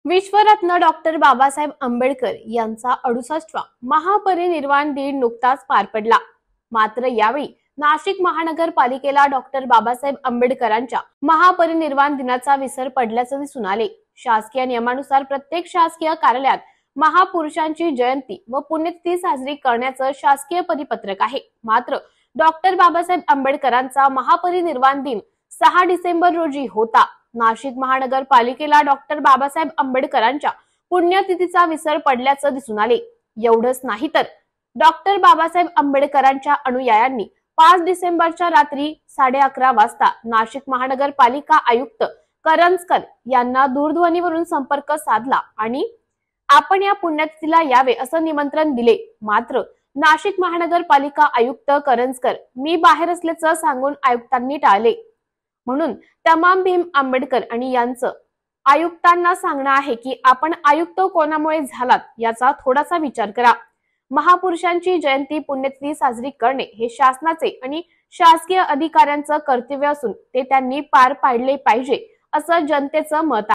विश्वरत्न doctor Babasaheb Ambedkar यांचा 68वा महापरिनिर्वाण दिन नुकताच पार पडला। मात्र यावेळी नाशिक महानगरपालिकेला डॉक्टर बाबासाहेब आंबेडकरांच्या महापरिनिर्वाण दिनाचा विसर पडल्याचे दिसून आले। शासकीय नियमानुसार प्रत्येक शासकीय कार्यालयात महापुरुषांची जयंती व पुण्यतिथी साजरी करण्याचं शासकीय परिपत्रक आहे। मात्र डॉक्टर बाबासाहेब आंबेडकरांचा महापरिनिर्वाण दिन 6 डिसेंबर रोजी होता। नाशिक महानगरपालिकेला डॉक्टर बाबासाहेब आंबेडकरांच्या पुण्यतिथीचा विसर पडल्याचं दिसून आले। एवढंच नाही तर डॉक्टर बाबासाहेब आंबेडकरांच्या अनुयायांनी 5 डिसेंबरच्या रात्री 11:30 वाजता नाशिक महानगरपालिका आयुक्त करंजकर यांना दूरध्वनीवरून संपर्क साधला आणि आपण या पुण्यतिथीला यावे असं निमंत्रण दिले। मात्र नाशिक महानगरपालिका आयुक्त करंजकर मी बाहेर असल्याचं सांगून आयुक्तांनी टाळले। म्हणून तमाम भीम आंबेडकर आणि यांचं आयुक्तांना सांगणं आहे की आपण आयुक्त कोणामुळे झालात याचा थोडासा विचार करा। महापुरुषांची जयंती पुण्यतिथी साजरी करणे हे शासनाचे आणि शासकीय अधिकाऱ्यांचं कर्तव्य असून ते त्यांनी पार पाडले पाहिजे असं जनतेचं मत आहे।